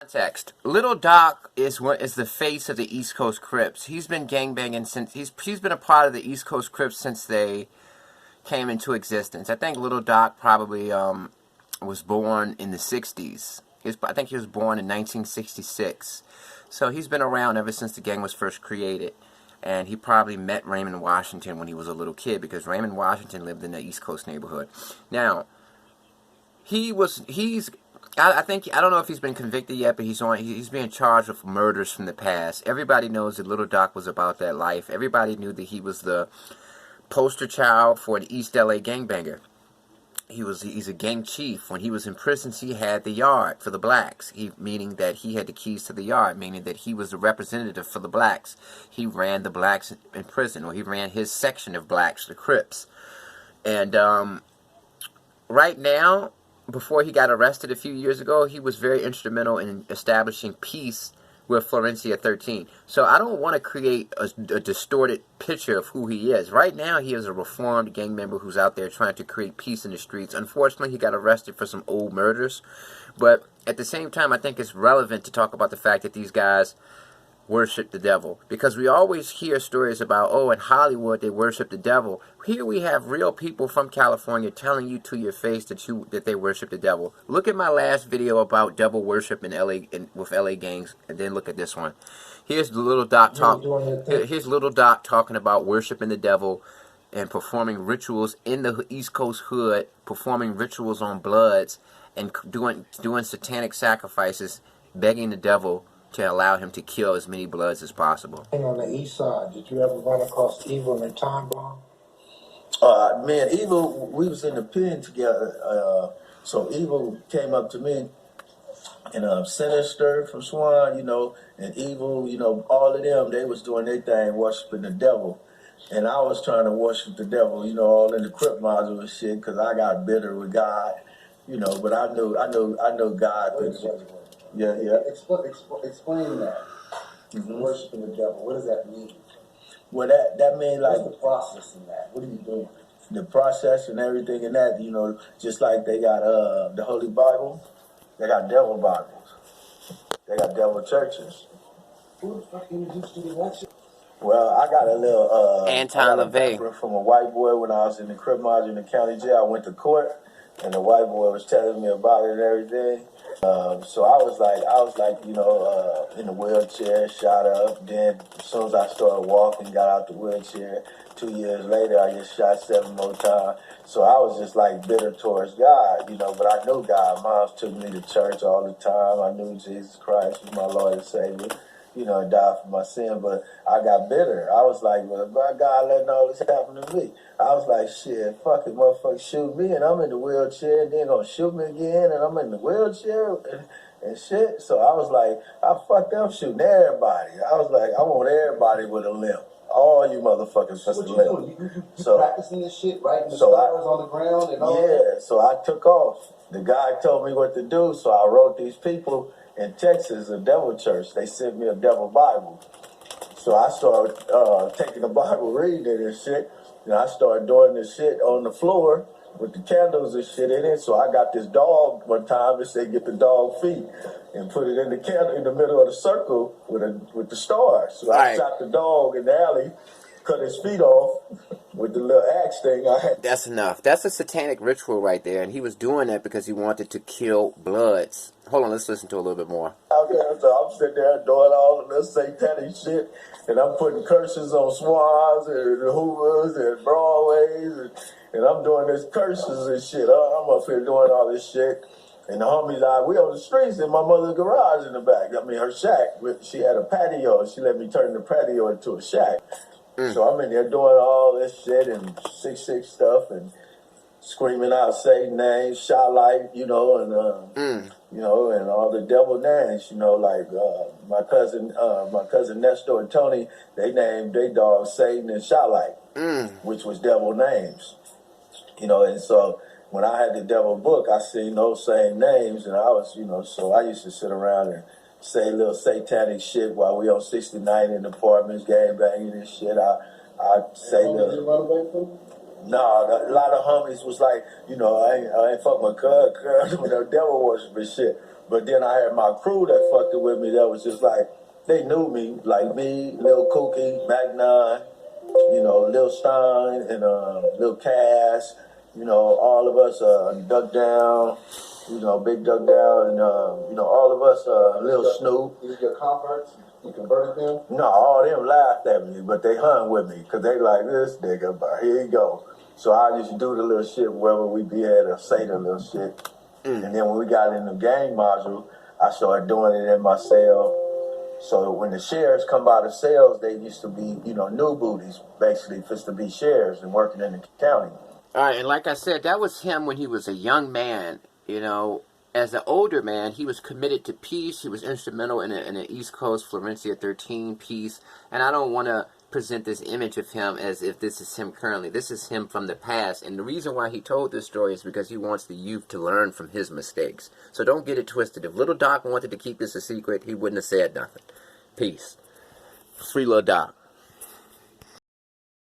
Context. Lil Doc is the face of the East Coast Crips. He's been gangbanging since he's been a part of the East Coast Crips since they came into existence. I think Lil Doc probably was born in the 60s. I think he was born in 1966. So he's been around ever since the gang was first created. And he probably met Raymond Washington when he was a little kid, because Raymond Washington lived in the East Coast neighborhood. Now, I don't know if he's been convicted yet, but he's being charged with murders from the past. Everybody knows that Lil Doc was about that life. Everybody knew that he was the poster child for an East LA gangbanger. He's a gang chief. When he was in prison, he had the yard for the blacks. Meaning that he had the keys to the yard, meaning that he was the representative for the blacks. He ran the blacks in prison, or he ran his section of blacks, the Crips. And right now, before he got arrested a few years ago, he was very instrumental in establishing peace with Florencia 13. So I don't want to create a distorted picture of who he is. Right now, he is a reformed gang member who's out there trying to create peace in the streets. Unfortunately, he got arrested for some old murders. But at the same time, I think it's relevant to talk about the fact that these guys worship the devil, because we always hear stories about, oh, in Hollywood they worship the devil. Here we have real people from California telling you to your face that they worship the devil. Look at my last video about devil worship in LA with LA gangs, and then look at this one. Here's Lil Doc Here's Lil Doc talking about worshiping the devil and performing rituals in the East Coast hood, performing rituals on bloods, and doing satanic sacrifices, begging the devil to allow him to kill as many bloods as possible. On the east side, did you ever run across Evil and Time Bomb? Man, Evil, we was in the pen together. So Evil came up to me, and Sinister from Swan, and Evil, all of them, they was doing their thing, worshiping the devil. And I was trying to worship the devil, all in the Crip module and shit, because I got bitter with God, but I know God. Yeah. Explain that. Worshiping the devil. What does that mean? Well, that means like what's the process in that? What are you doing? The process and everything in that, just like they got the Holy Bible, they got devil Bibles, they got devil churches. Who the fuck introduced you to that shit? Well, I got a little Anton LaVey from a white boy when I was in the Crip module in the county jail. I went to court, and the white boy was telling me about it and everything. So I was like, in the wheelchair, shot up. Then as soon as I started walking, got out the wheelchair. 2 years later, I get shot 7 more times. So I was just like bitter towards God, but I knew God. Moms took me to church all the time. I knew Jesus Christ was my Lord and Savior, and died for my sin. But I got bitter. I was like, well, by God letting all this happen to me. I was like, shit, fuck it, motherfucker, shoot me, and I'm in the wheelchair, and then gonna shoot me again, and I'm in the wheelchair, and shit. So I was like, I fucked up shooting everybody. I was like, I want everybody with a limp. All you motherfuckers just a limp. You practicing this shit, right? The stars on the ground and all that? So I took off. The guy told me what to do, so I wrote these people in Texas, a devil church. They sent me a devil Bible. So I started taking the Bible, reading it and shit. And I started doing this shit on the floor with the candles and shit in it. So I got this dog one time and said, get the dog feet and put it in the candle in the middle of the circle with the stars. So I shot the dog in the alley, cut his feet off with the little axe thing I had. That's enough. That's a satanic ritual right there, and he was doing that because he wanted to kill bloods. Hold on, let's listen to a little bit more. Okay, so I'm sitting there doing all of this satanic shit, and I'm putting curses on Swans and Hoovers and Broadways, and I'm doing this curses and shit. I'm up here doing all this shit. And the homies, we on the streets in my mother's garage in the back. I mean, her shack. She had a patio. She let me turn the patio into a shack. So I'm in there doing all this shit and 666 stuff and screaming out Satan names, shot light, and all the devil names, like my cousin Nestor and Tony, they named their dog Satan and shot light, which was devil names, and so when I had the devil book, I seen those same names, and I was, so I used to sit around and say little satanic shit while we on 69 in the apartments, gang banging and shit. I say Did you run away from them? No, a lot of homies was like, I ain't fuck my cuz, devil worship and shit. But then I had my crew that fucked it with me that was just like, they knew me, like me, Lil Kookie, Mac 9, you know, Lil Stein, and Lil Cass, you know, all of us, Duck Down, you know, Big Duck Down, and, you know, all of us, Lil Snoop. These your converts? You converted them? No, all them laughed at me, but they hung with me, because they like, this nigga, but here you go. So I just do the little shit wherever we be at or say the little shit. And then when we got in the gang module, I started doing it in my cell. So when the sheriffs come by the cells, they used to be, you know, new booties, basically, just to be sheriffs and working in the county. All right, and like I said, that was him when he was a young man. You know, as an older man, he was committed to peace. He was instrumental in an East Coast Florencia 13 peace. And I don't want to present this image of him as if this is him currently. This is him from the past. And the reason why he told this story is because he wants the youth to learn from his mistakes. So don't get it twisted. If Lil Doc wanted to keep this a secret, he wouldn't have said nothing. Peace. Free Lil Doc.